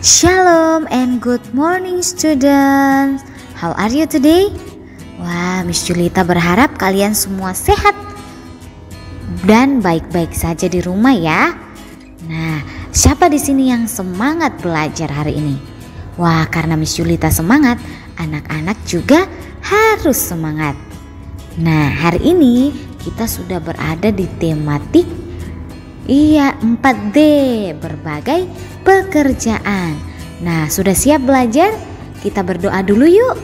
Shalom and good morning students. How are you today? Wah, Miss Julita berharap kalian semua sehat dan baik-baik saja di rumah ya. Nah, siapa di sini yang semangat belajar hari ini? Wah, karena Miss Julita semangat, anak-anak juga harus semangat. Nah, hari ini kita sudah berada di tematik 4D, berbagai pekerjaan. Nah, sudah siap belajar? Kita berdoa dulu yuk.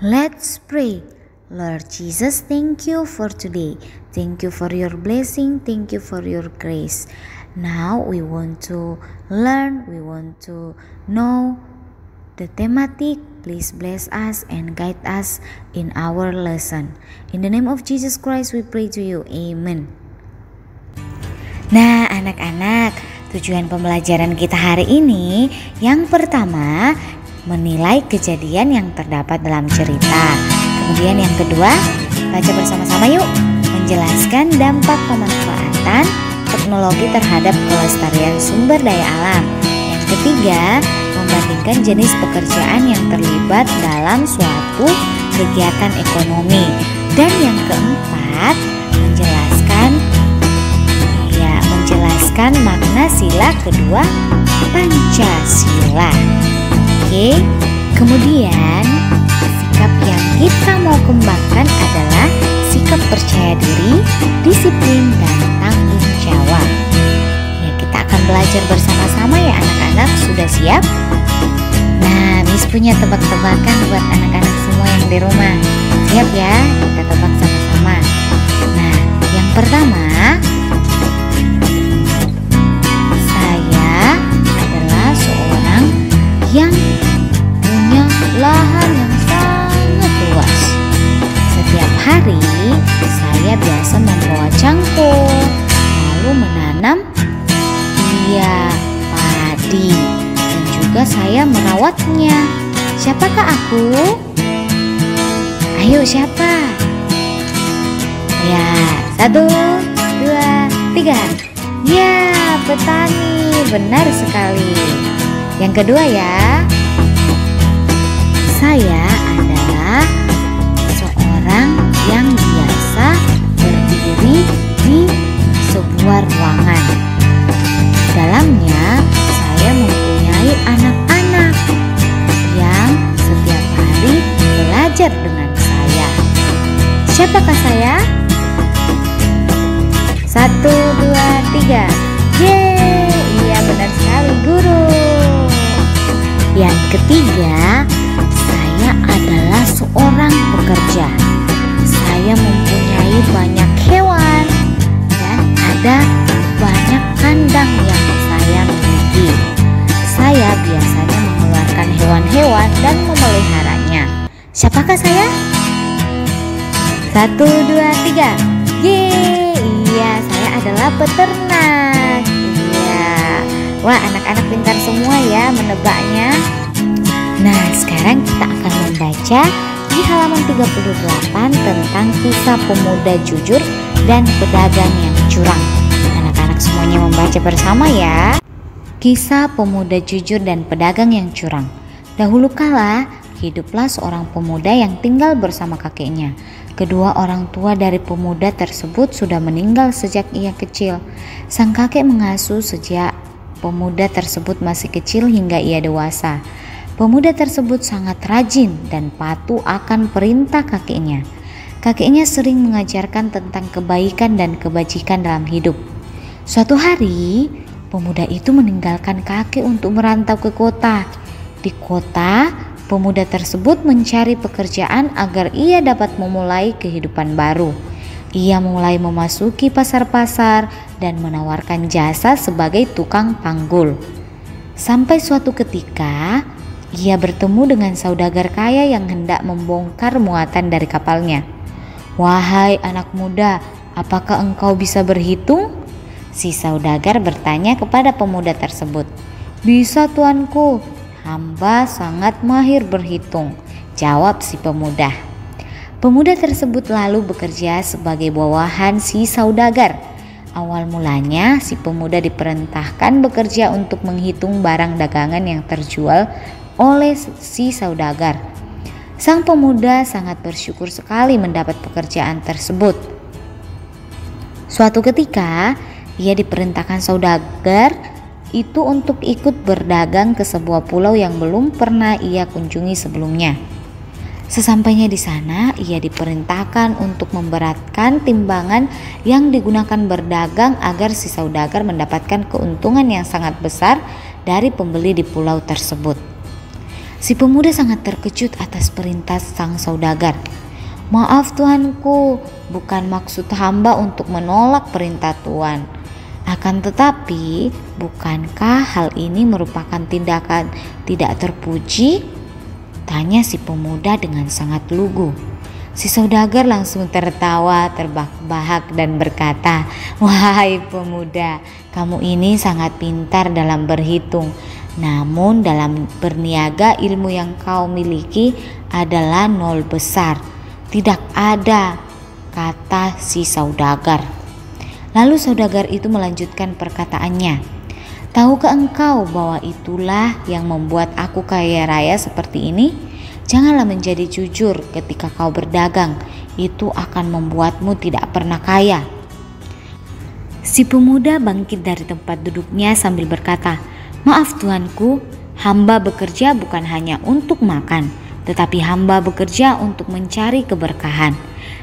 Let's pray. Lord Jesus, thank you for today. Thank you for your blessing. Thank you for your grace. Now we want to learn, we want to know the thematic. Please bless us and guide us in our lesson. In the name of Jesus Christ we pray to you. Amen. Nah, anak-anak, tujuan pembelajaran kita hari ini yang pertama, menilai kejadian yang terdapat dalam cerita. Kemudian yang kedua, baca bersama-sama yuk, menjelaskan dampak pemanfaatan teknologi terhadap kelestarian sumber daya alam. Yang ketiga, membandingkan jenis pekerjaan yang terlibat dalam suatu kegiatan ekonomi. Dan yang keempat, menjelaskan makna sila kedua Pancasila. Oke, kemudian sikap yang kita mau kembangkan adalah sikap percaya diri, disiplin, dan tanggung jawab. Ya, kita akan belajar bersama-sama ya anak-anak, sudah siap? Nah, Miss punya tebak-tebakan buat anak-anak semua yang di rumah. Siap ya? Kita tebak sama-sama. Nah, yang pertama, yang punya lahan yang sangat luas. Setiap hari saya biasa membawa cangkul lalu menanam padi, dan juga saya merawatnya. Siapakah aku? Ayo, siapa? Ya, 1, 2, 3. Ya, petani, benar sekali. Yang kedua ya, saya adalah seorang yang biasa berdiri di sebuah ruangan. Dalamnya saya mempunyai anak-anak yang setiap hari belajar dengan saya. Siapakah saya? 1, 2, 3. Yeay, iya benar sekali guru. Yang ketiga, saya adalah seorang pekerja. Saya mempunyai banyak hewan dan ada banyak kandang yang saya miliki. Saya biasanya mengeluarkan hewan-hewan dan memeliharanya. Siapakah saya? 1, 2, 3. Yeay, iya saya adalah peternak. Wah, anak-anak pintar semua ya menebaknya. Nah, sekarang kita akan membaca di halaman 38 tentang kisah pemuda jujur dan pedagang yang curang. Anak-anak semuanya membaca bersama ya. Kisah pemuda jujur dan pedagang yang curang. Dahulu kala, hiduplah seorang pemuda yang tinggal bersama kakeknya. Kedua orang tua dari pemuda tersebut sudah meninggal sejak ia kecil. Sang kakek mengasuh sejak pemuda tersebut masih kecil hingga ia dewasa. Pemuda tersebut sangat rajin dan patuh akan perintah kakeknya. Kakeknya sering mengajarkan tentang kebaikan dan kebajikan dalam hidup. Suatu hari, pemuda itu meninggalkan kakek untuk merantau ke kota. Di kota, pemuda tersebut mencari pekerjaan agar ia dapat memulai kehidupan baru. Ia mulai memasuki pasar-pasar dan menawarkan jasa sebagai tukang panggul. Sampai suatu ketika, ia bertemu dengan saudagar kaya yang hendak membongkar muatan dari kapalnya. "Wahai anak muda, apakah engkau bisa berhitung?" Si saudagar bertanya kepada pemuda tersebut. "Bisa tuanku, hamba sangat mahir berhitung," jawab si pemuda. Pemuda tersebut lalu bekerja sebagai bawahan si saudagar. Awal mulanya si pemuda diperintahkan bekerja untuk menghitung barang dagangan yang terjual oleh si saudagar. Sang pemuda sangat bersyukur sekali mendapat pekerjaan tersebut. Suatu ketika ia diperintahkan saudagar itu untuk ikut berdagang ke sebuah pulau yang belum pernah ia kunjungi sebelumnya. Sesampainya di sana, ia diperintahkan untuk memberatkan timbangan yang digunakan berdagang agar si saudagar mendapatkan keuntungan yang sangat besar dari pembeli di pulau tersebut. Si pemuda sangat terkejut atas perintah sang saudagar. "Maaf tuanku, bukan maksud hamba untuk menolak perintah tuan. Akan tetapi, bukankah hal ini merupakan tindakan tidak terpuji?" tanya si pemuda dengan sangat lugu. Si saudagar langsung tertawa terbahak-bahak dan berkata, "Wahai pemuda, kamu ini sangat pintar dalam berhitung. Namun dalam berniaga ilmu yang kau miliki adalah nol besar. Tidak ada," kata si saudagar. Lalu saudagar itu melanjutkan perkataannya, "Tahukah engkau bahwa itulah yang membuat aku kaya raya seperti ini? Janganlah menjadi jujur ketika kau berdagang, itu akan membuatmu tidak pernah kaya." Si pemuda bangkit dari tempat duduknya sambil berkata, "Maaf tuanku, hamba bekerja bukan hanya untuk makan, tetapi hamba bekerja untuk mencari keberkahan.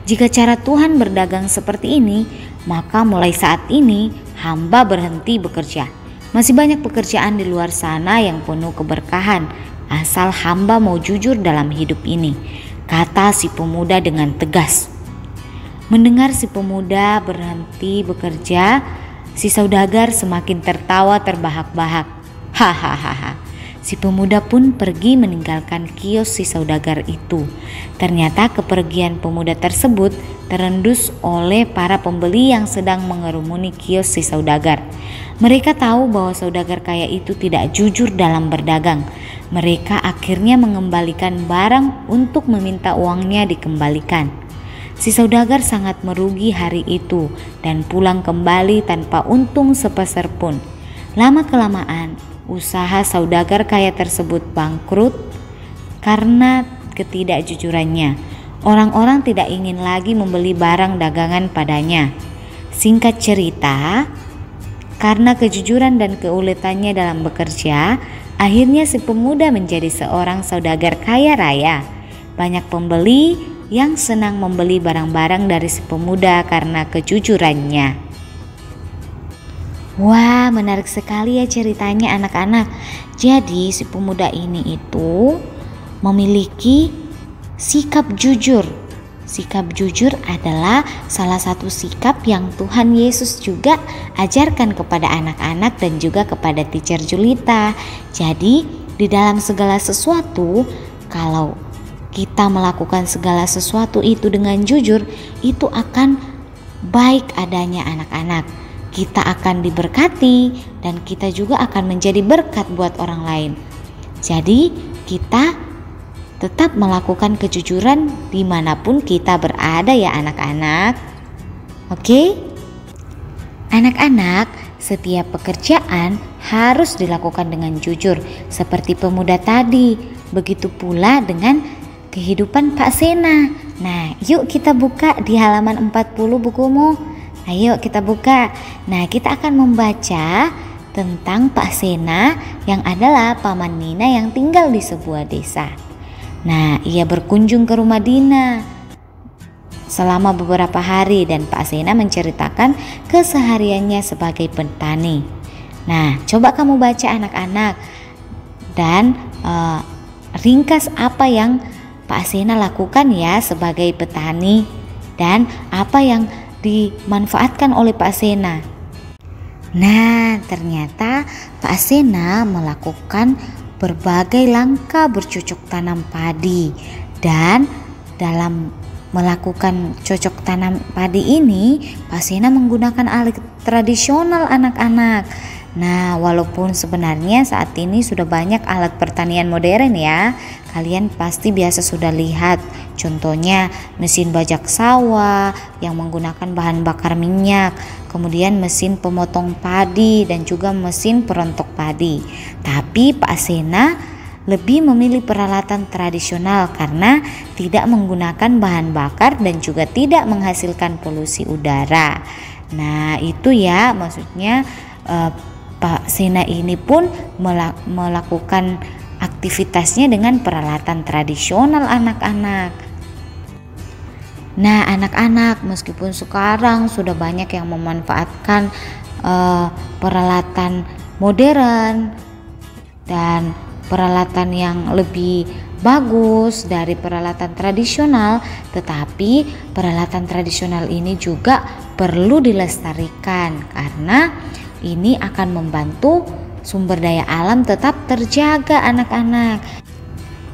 Jika cara Tuhan berdagang seperti ini, maka mulai saat ini hamba berhenti bekerja. Masih banyak pekerjaan di luar sana yang penuh keberkahan, asal hamba mau jujur dalam hidup ini," kata si pemuda dengan tegas. Mendengar si pemuda berhenti bekerja, si saudagar semakin tertawa terbahak-bahak. Hahaha. Si pemuda pun pergi meninggalkan kios si saudagar itu. Ternyata kepergian pemuda tersebut terendus oleh para pembeli yang sedang mengerumuni kios si saudagar. Mereka tahu bahwa saudagar kaya itu tidak jujur dalam berdagang. Mereka akhirnya mengembalikan barang untuk meminta uangnya dikembalikan. Si saudagar sangat merugi hari itu dan pulang kembali tanpa untung sepeser pun. Lama-kelamaan, usaha saudagar kaya tersebut bangkrut karena ketidakjujurannya. Orang-orang tidak ingin lagi membeli barang dagangan padanya. Singkat cerita, karena kejujuran dan keuletannya dalam bekerja, akhirnya si pemuda menjadi seorang saudagar kaya raya. Banyak pembeli yang senang membeli barang-barang dari si pemuda karena kejujurannya. Wah, menarik sekali ya ceritanya anak-anak. Jadi si pemuda ini itu memiliki sikap jujur. Sikap jujur adalah salah satu sikap yang Tuhan Yesus juga ajarkan kepada anak-anak dan juga kepada teacher Julita. Jadi di dalam segala sesuatu, kalau kita melakukan segala sesuatu itu dengan jujur, itu akan baik adanya anak-anak. Kita akan diberkati dan kita juga akan menjadi berkat buat orang lain. Jadi kita tetap melakukan kejujuran dimanapun kita berada ya anak-anak. Oke? Anak-anak, setiap pekerjaan harus dilakukan dengan jujur seperti pemuda tadi. Begitu pula dengan kehidupan Pak Sena. Nah, yuk kita buka di halaman 40 bukumu. Ayo kita buka. Nah, kita akan membaca tentang Pak Sena yang adalah paman Nina yang tinggal di sebuah desa. Nah, ia berkunjung ke rumah Dina selama beberapa hari dan Pak Sena menceritakan kesehariannya sebagai petani. Nah, coba kamu baca anak-anak dan ringkas apa yang Pak Sena lakukan ya sebagai petani dan apa yang dimanfaatkan oleh Pak Sena. Nah, ternyata Pak Sena melakukan berbagai langkah bercocok tanam padi, dan dalam melakukan cocok tanam padi ini Pak Sena menggunakan alat tradisional anak-anak. Nah, walaupun sebenarnya saat ini sudah banyak alat pertanian modern ya, kalian pasti biasa sudah lihat, contohnya mesin bajak sawah yang menggunakan bahan bakar minyak, kemudian mesin pemotong padi dan juga mesin perontok padi. Tapi Pak Sena lebih memilih peralatan tradisional karena tidak menggunakan bahan bakar dan juga tidak menghasilkan polusi udara. Nah itu ya, maksudnya Pak Sena ini pun melakukan aktivitasnya dengan peralatan tradisional anak-anak. Nah anak-anak, meskipun sekarang sudah banyak yang memanfaatkan peralatan modern dan peralatan yang lebih bagus dari peralatan tradisional, tetapi peralatan tradisional ini juga perlu dilestarikan karena ini akan membantu sumber daya alam tetap terjaga anak-anak.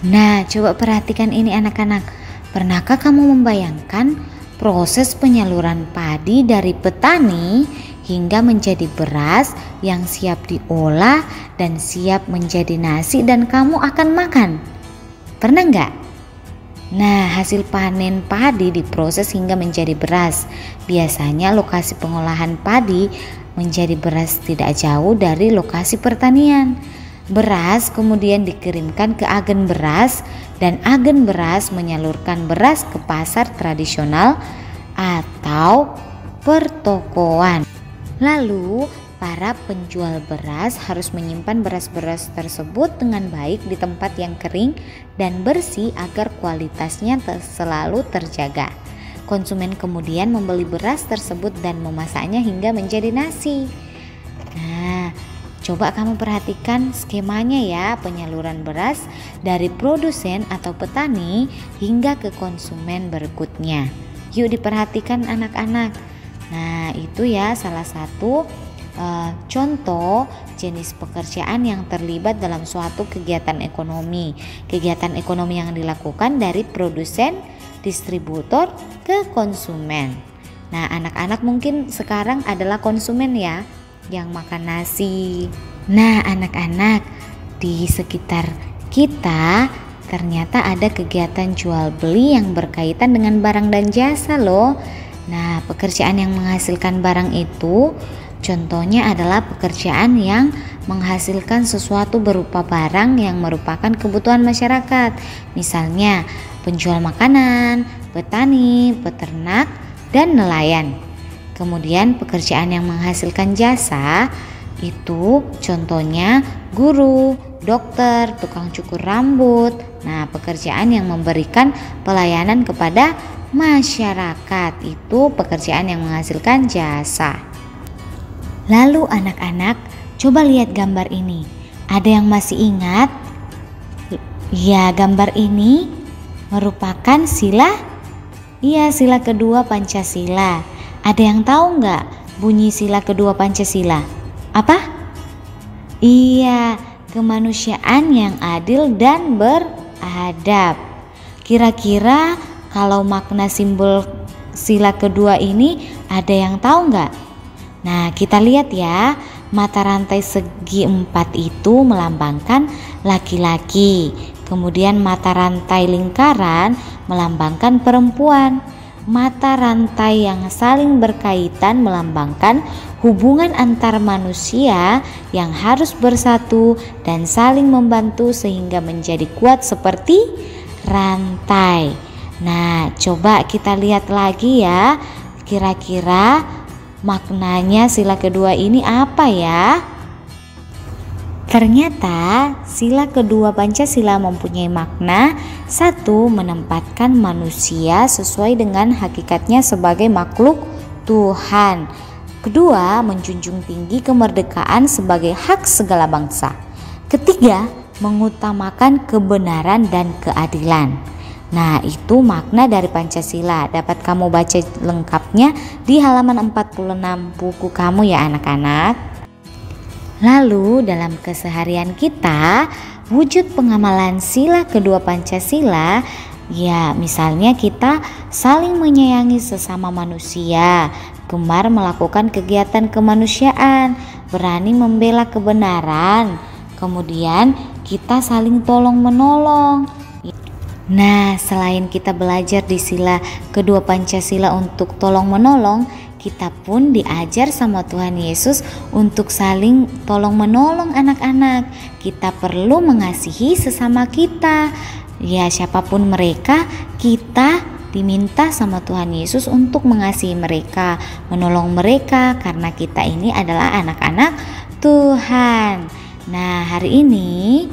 Nah, coba perhatikan ini anak-anak. Pernahkah kamu membayangkan proses penyaluran padi dari petani hingga menjadi beras yang siap diolah dan siap menjadi nasi dan kamu akan makan? Pernah nggak? Nah, hasil panen padi diproses hingga menjadi beras. Biasanya lokasi pengolahan padi menjadi beras tidak jauh dari lokasi pertanian. Beras kemudian dikirimkan ke agen beras dan agen beras menyalurkan beras ke pasar tradisional atau pertokoan. Lalu para penjual beras harus menyimpan beras-beras tersebut dengan baik di tempat yang kering dan bersih agar kualitasnya selalu terjaga. Konsumen kemudian membeli beras tersebut dan memasaknya hingga menjadi nasi. Nah, coba kamu perhatikan skemanya ya, penyaluran beras dari produsen atau petani hingga ke konsumen berikutnya. Yuk diperhatikan anak-anak. Nah, itu ya salah satu contoh jenis pekerjaan yang terlibat dalam suatu kegiatan ekonomi. Kegiatan ekonomi yang dilakukan dari produsen, distributor ke konsumen. Nah, anak-anak mungkin sekarang adalah konsumen ya, yang makan nasi. Nah, anak-anak, di sekitar kita ternyata ada kegiatan jual beli yang berkaitan dengan barang dan jasa loh. Nah, pekerjaan yang menghasilkan barang itu contohnya adalah pekerjaan yang menghasilkan sesuatu berupa barang yang merupakan kebutuhan masyarakat. Misalnya penjual makanan, petani, peternak, dan nelayan. Kemudian pekerjaan yang menghasilkan jasa itu contohnya guru, dokter, tukang cukur rambut. Nah, pekerjaan yang memberikan pelayanan kepada masyarakat itu pekerjaan yang menghasilkan jasa. Lalu anak-anak, coba lihat gambar ini. Ada yang masih ingat? Ya, gambar ini merupakan sila? Iya, sila kedua Pancasila. Ada yang tahu nggak bunyi sila kedua Pancasila? Apa? Iya, kemanusiaan yang adil dan beradab. Kira-kira kalau makna simbol sila kedua ini ada yang tahu nggak? Nah, kita lihat ya, mata rantai segi 4 itu melambangkan laki-laki. Kemudian mata rantai lingkaran melambangkan perempuan. Mata rantai yang saling berkaitan melambangkan hubungan antar manusia yang harus bersatu dan saling membantu sehingga menjadi kuat seperti rantai. Nah, coba kita lihat lagi ya, kira-kira maknanya sila kedua ini apa ya? Ternyata sila kedua Pancasila mempunyai makna: satu, menempatkan manusia sesuai dengan hakikatnya sebagai makhluk Tuhan. Kedua, menjunjung tinggi kemerdekaan sebagai hak segala bangsa. Ketiga, mengutamakan kebenaran dan keadilan. Nah, itu makna dari Pancasila. Dapat kamu baca lengkapnya di halaman 46 buku kamu ya anak-anak. Lalu dalam keseharian kita, wujud pengamalan sila kedua Pancasila, ya misalnya kita saling menyayangi sesama manusia, gemar melakukan kegiatan kemanusiaan, berani membela kebenaran, kemudian kita saling tolong menolong. Nah, selain kita belajar di sila kedua Pancasila untuk tolong menolong, kita pun diajar sama Tuhan Yesus untuk saling tolong menolong anak-anak. Kita perlu mengasihi sesama kita. Ya, siapapun mereka, kita diminta sama Tuhan Yesus untuk mengasihi mereka, menolong mereka, karena kita ini adalah anak-anak Tuhan. Nah, hari ini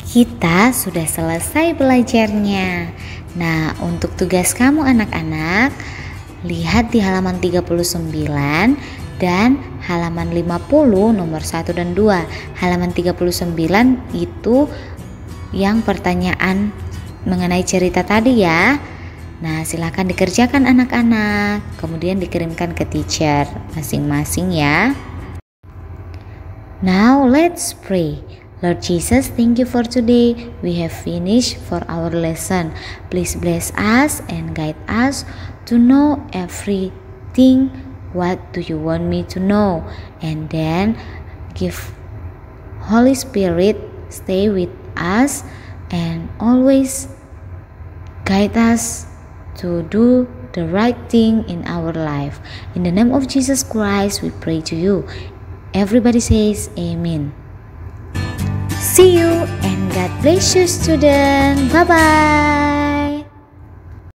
kita sudah selesai belajarnya. Nah, untuk tugas kamu anak-anak, lihat di halaman 39 dan halaman 50 nomor 1 dan 2. Halaman 39 itu yang pertanyaan mengenai cerita tadi ya. Nah, silakan dikerjakan anak-anak, kemudian dikirimkan ke teacher masing-masing ya. Now let's pray. Lord Jesus, thank you for today. We have finished for our lesson. Please bless us and guide us to know everything. What do you want me to know? And then give Holy Spirit stay with us and always guide us to do the right thing in our life. In the name of Jesus Christ, we pray to you. Everybody says amen. See you and God bless you, student. Bye-bye.